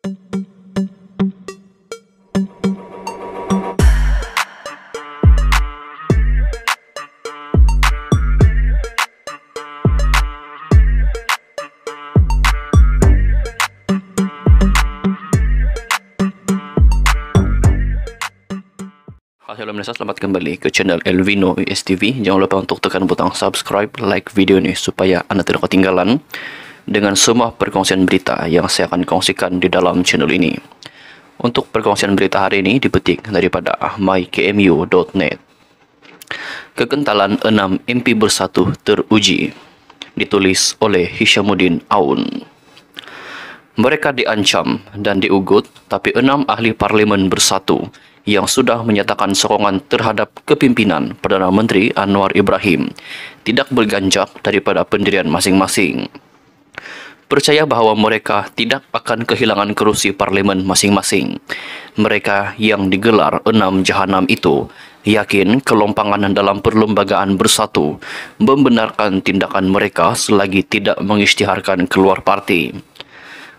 Halo Nesa, selamat kembali ke channel Elvino USTV. Jangan lupa untuk tekan butang subscribe, like video ini supaya Anda tidak ketinggalan dengan semua perkongsian berita yang saya akan kongsikan di dalam channel ini. Untuk perkongsian berita hari ini dipetik daripada mykmu.net. Kekentalan 6 MP bersatu teruji, ditulis oleh Hishamuddin Aun. Mereka diancam dan diugut, tapi 6 ahli parlimen bersatu yang sudah menyatakan sokongan terhadap kepimpinan Perdana Menteri Anwar Ibrahim tidak berganjak daripada pendirian masing-masing. Percaya bahawa mereka tidak akan kehilangan kerusi parlimen masing-masing. Mereka yang digelar 6 jahanam itu yakin kelompangan dalam perlembagaan bersatu membenarkan tindakan mereka selagi tidak mengisytiharkan keluar parti.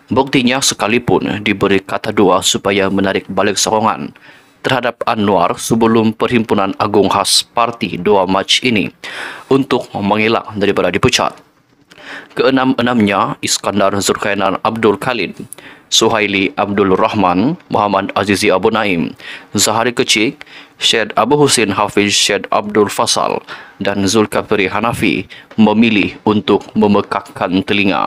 Buktinya sekalipun diberi kata dua supaya menarik balik sokongan terhadap Anwar sebelum Perhimpunan Agung Khas Parti 2 Mac ini untuk mengelak daripada dipecat. Keenam-enamnya Iskandar Zulkarnain Abdul Khalid, Suhaili Abdul Rahman, Muhammad Azizi Abu Naim, Zahari Kecik, Syed Abu Husin Hafiz Syed Abdul Fasal dan Zulkifli Hanafi memilih untuk memekakkan telinga.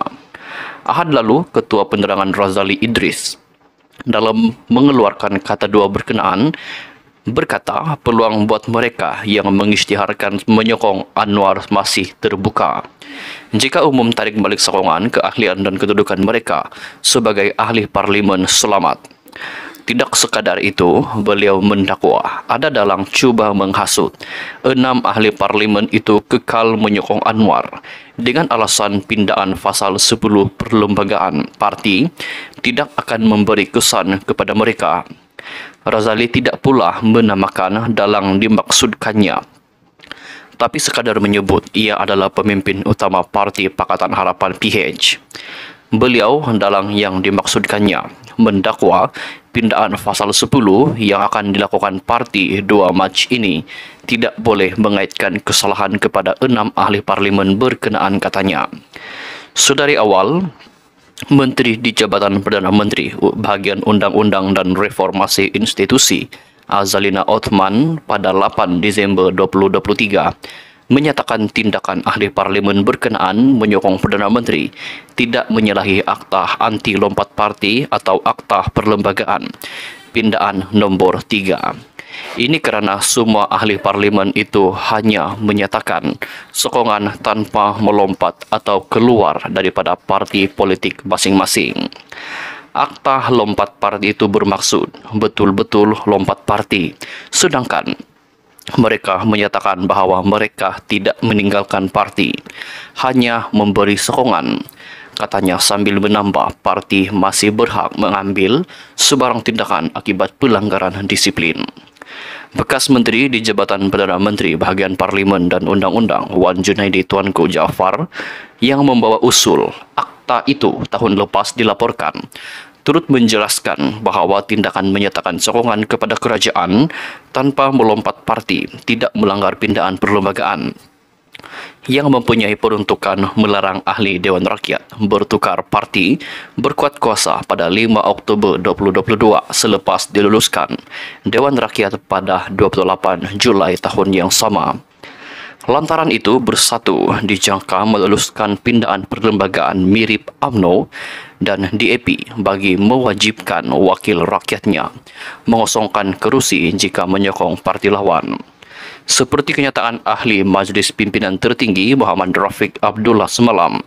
Ahad lalu, Ketua Penerangan Razali Idris dalam mengeluarkan kata dua berkenaan berkata peluang buat mereka yang mengisytiharkan menyokong Anwar masih terbuka jika umum tarik balik sokongan keahlian dan kedudukan mereka sebagai ahli parlimen selamat. Tidak sekadar itu, beliau mendakwa ada dalang cuba menghasut 6 ahli parlimen itu kekal menyokong Anwar dengan alasan pindaan pasal 10 perlembagaan parti tidak akan memberi kesan kepada mereka. Razali tidak pula menamakan dalang dimaksudkannya, tapi sekadar menyebut ia adalah pemimpin utama Parti Pakatan Harapan PH. Beliau, dalang yang dimaksudkannya, mendakwa pindaan pasal 10 yang akan dilakukan Parti 2 Mac ini tidak boleh mengaitkan kesalahan kepada 6 ahli parlimen berkenaan, katanya. Sedari awal, Menteri di Jabatan Perdana Menteri Bahagian Undang-Undang dan Reformasi Institusi Azalina Othman pada 8 Disember 2023 menyatakan tindakan ahli parlimen berkenaan menyokong Perdana Menteri tidak menyalahi Akta Anti Lompat Parti atau Akta Perlembagaan Pindaan nombor 3. Ini kerana semua ahli parlimen itu hanya menyatakan sokongan tanpa melompat atau keluar daripada parti politik masing-masing. Akta lompat parti itu bermaksud betul-betul lompat parti, sedangkan mereka menyatakan bahawa mereka tidak meninggalkan parti, hanya memberi sokongan. Katanya sambil menambah parti masih berhak mengambil sebarang tindakan akibat pelanggaran disiplin. Bekas Menteri di Jabatan Perdana Menteri Bahagian Parlimen dan Undang-Undang Wan Junaidi Tuanku Jaafar yang membawa usul akta itu tahun lepas dilaporkan turut menjelaskan bahawa tindakan menyatakan sokongan kepada kerajaan tanpa melompat parti tidak melanggar pindaan perlembagaan yang mempunyai peruntukan melarang ahli Dewan Rakyat bertukar parti berkuat kuasa pada 5 Oktober 2022 selepas diluluskan Dewan Rakyat pada 28 Julai tahun yang sama. Lantaran itu, Bersatu dijangka meluluskan pindaan perlembagaan mirip UMNO dan DAP bagi mewajibkan wakil rakyatnya mengosongkan kerusi jika menyokong parti lawan. Seperti kenyataan ahli Majlis Pimpinan Tertinggi Muhammad Rafiq Abdullah semalam,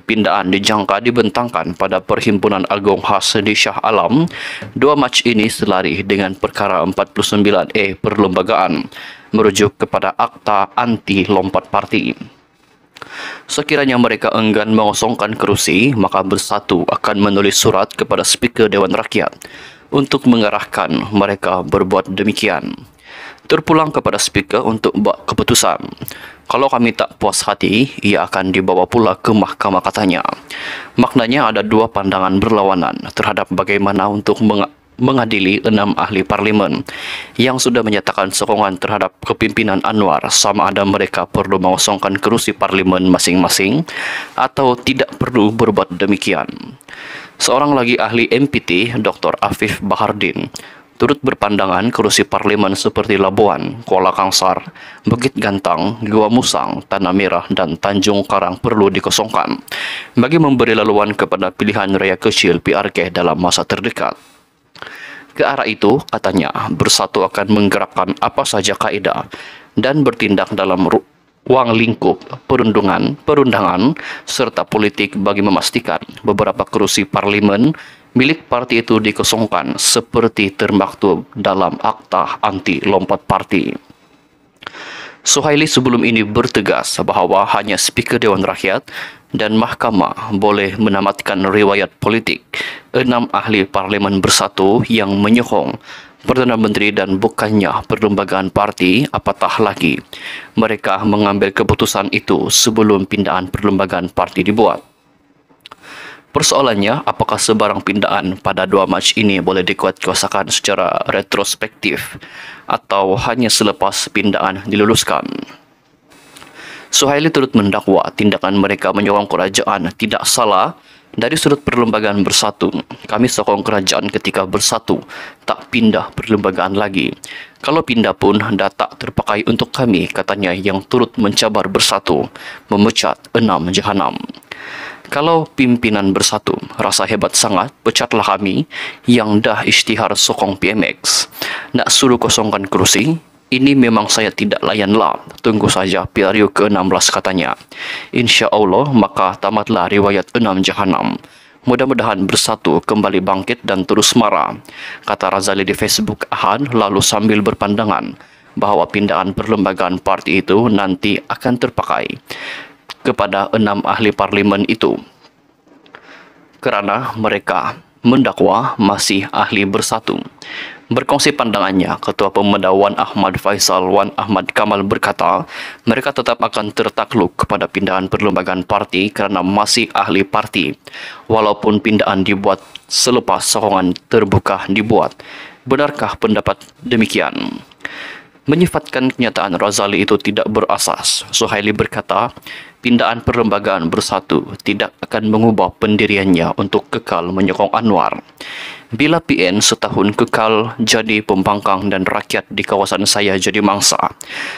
pindaan dijangka dibentangkan pada Perhimpunan Agung Khas di Shah Alam 2 Mac ini selari dengan perkara 49A perlembagaan merujuk kepada Akta Anti Lompat Parti. Sekiranya mereka enggan mengosongkan kerusi, maka Bersatu akan menulis surat kepada Speaker Dewan Rakyat untuk mengarahkan mereka berbuat demikian. terpulang kepada speaker untuk buat keputusan. Kalau kami tak puas hati, ia akan dibawa pula ke mahkamah katanya. Maknanya ada dua pandangan berlawanan terhadap bagaimana untuk mengadili 6 ahli parlimen yang sudah menyatakan sokongan terhadap kepimpinan Anwar sama ada mereka perlu mengosongkan kerusi parlimen masing-masing atau tidak perlu berbuat demikian. Seorang lagi ahli MPT, Dr. Afif Bahardin, turut berpandangan kerusi parlimen seperti Labuan, Kuala Kangsar, Bukit Gantang, Gua Musang, Tanah Merah, dan Tanjung Karang perlu dikosongkan bagi memberi laluan kepada pilihan raya kecil PRK dalam masa terdekat. Ke arah itu, katanya, Bersatu akan menggerakkan apa saja kaedah dan bertindak dalam ruang lingkup perundangan serta politik bagi memastikan beberapa kerusi parlimen milik parti itu dikosongkan seperti termaktub dalam Akta Anti Lompat Parti. Suhaili sebelum ini bertegas bahawa hanya Speaker Dewan Rakyat dan Mahkamah boleh menamatkan riwayat politik 6 ahli parlimen Bersatu yang menyokong Perdana Menteri dan bukannya perlembagaan parti, apatah lagi mereka mengambil keputusan itu sebelum pindahan perlembagaan parti dibuat. Persoalannya, apakah sebarang pindaan pada 2 Mac ini boleh dikuatkuasakan secara retrospektif atau hanya selepas pindaan diluluskan? Suhaili turut mendakwa tindakan mereka menyokong kerajaan tidak salah dari sudut perlembagaan Bersatu. Kami sokong kerajaan ketika Bersatu tak pindah perlembagaan lagi. Kalau pindah pun dah tak terpakai untuk kami, katanya, yang turut mencabar Bersatu memecat 6 jahanam. Kalau pimpinan Bersatu rasa hebat sangat, pecatlah kami yang dah isytihar sokong PMX. Nak suruh kosongkan kerusi? Ini memang saya tidak layanlah. Tunggu saja PRU ke-16, katanya. Insya Allah, maka tamatlah riwayat 6 jahanam. Mudah-mudahan Bersatu kembali bangkit dan terus marah, kata Razali di Facebook Ahad, lalu sambil berpandangan bahawa pindahan perlembagaan parti itu nanti akan terpakai kepada 6 ahli parlimen itu kerana mereka mendakwa masih ahli Bersatu. Berkongsi pandangannya, Ketua Pemuda Wan Ahmad Faisal Wan Ahmad Kamal berkata, mereka tetap akan tertakluk kepada pindahan perlembagaan parti kerana masih ahli parti, walaupun pindahan dibuat selepas sokongan terbuka dibuat. Benarkah pendapat demikian? Menyifatkan kenyataan Razali itu tidak berasas, Suhaili berkata, pindahan perlembagaan Bersatu tidak akan mengubah pendiriannya untuk kekal menyokong Anwar. Bila PN setahun kekal jadi pembangkang dan rakyat di kawasan saya jadi mangsa,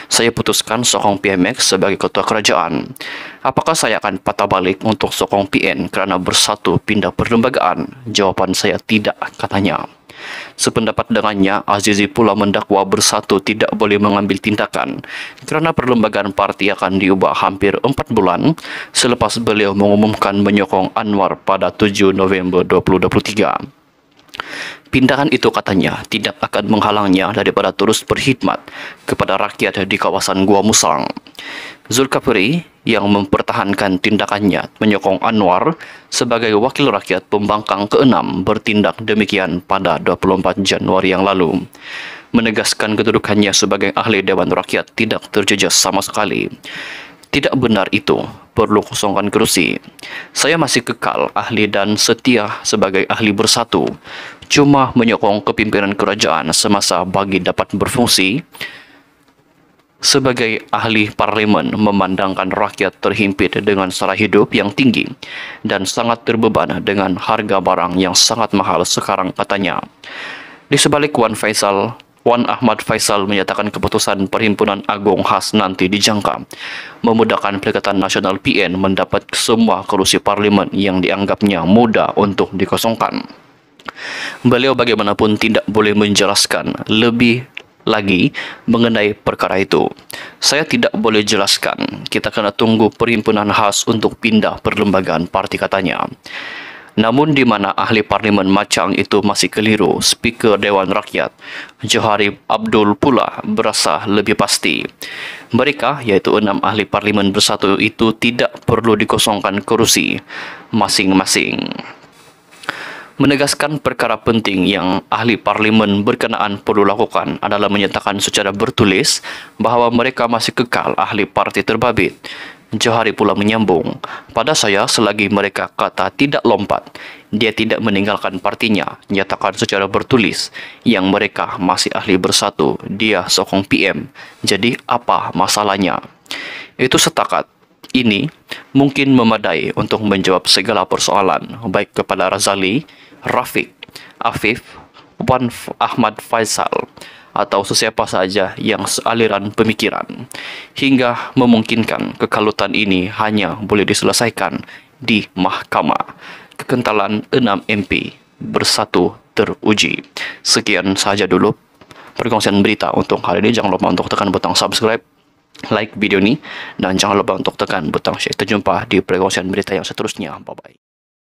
saya putuskan sokong PMX sebagai ketua kerajaan. Apakah saya akan patah balik untuk sokong PN kerana Bersatu pindah perlembagaan? Jawapan saya tidak, katanya. Sependapat dengannya, Azizi pula mendakwa Bersatu tidak boleh mengambil tindakan kerana perlembagaan parti akan diubah hampir 4 bulan selepas beliau mengumumkan menyokong Anwar pada 7 November 2023. Pindahan itu, katanya, tidak akan menghalangnya daripada terus berkhidmat kepada rakyat di kawasan Gua Musang. Zulkifli yang mempertahankan tindakannya menyokong Anwar sebagai wakil rakyat pembangkang ke-6 bertindak demikian pada 24 Januari yang lalu. Menegaskan kedudukannya sebagai ahli Dewan Rakyat tidak terjejas sama sekali. Tidak benar itu, perlu kosongkan kerusi. Saya masih kekal ahli dan setia sebagai ahli Bersatu, cuma menyokong kepimpinan kerajaan semasa bagi dapat berfungsi sebagai ahli parlimen, memandangkan rakyat terhimpit dengan sara hidup yang tinggi dan sangat terbeban dengan harga barang yang sangat mahal sekarang, katanya. Di sebalik Wan Ahmad Faisal menyatakan keputusan Perhimpunan Agung Khas nanti dijangka memudahkan Perikatan Nasional PN mendapat semua kerusi parlimen yang dianggapnya mudah untuk dikosongkan. Beliau bagaimanapun tidak boleh menjelaskan lebih lagi mengenai perkara itu. Saya tidak boleh jelaskan, kita kena tunggu Perhimpunan Khas untuk pindah perlembagaan parti, katanya. Namun di mana ahli parlimen macam itu masih keliru, Speaker Dewan Rakyat Johari Abdul pula berasa lebih pasti. Mereka, iaitu 6 ahli parlimen Bersatu itu, tidak perlu dikosongkan kerusi masing-masing. Menegaskan perkara penting yang ahli parlimen berkenaan perlu lakukan adalah menyatakan secara bertulis bahawa mereka masih kekal ahli parti terbabit. Johari pula menyambung, pada saya selagi mereka kata tidak lompat, dia tidak meninggalkan partinya, nyatakan secara bertulis yang mereka masih ahli bersatu, dia sokong PM. Jadi apa masalahnya? Itu setakat ini mungkin memadai untuk menjawab segala persoalan baik kepada Razali, Rafiq, Afif, Wan Ahmad Faisal atau sesiapa saja yang sealiran pemikiran, hingga memungkinkan kekalutan ini hanya boleh diselesaikan di mahkamah. Kekentalan 6 MP bersatu teruji. Sekian sahaja dulu perkongsian berita untuk hari ini. Jangan lupa untuk tekan butang subscribe, like video ini, dan jangan lupa untuk tekan butang share. Kita jumpa di perkongsian berita yang seterusnya. Bye-bye.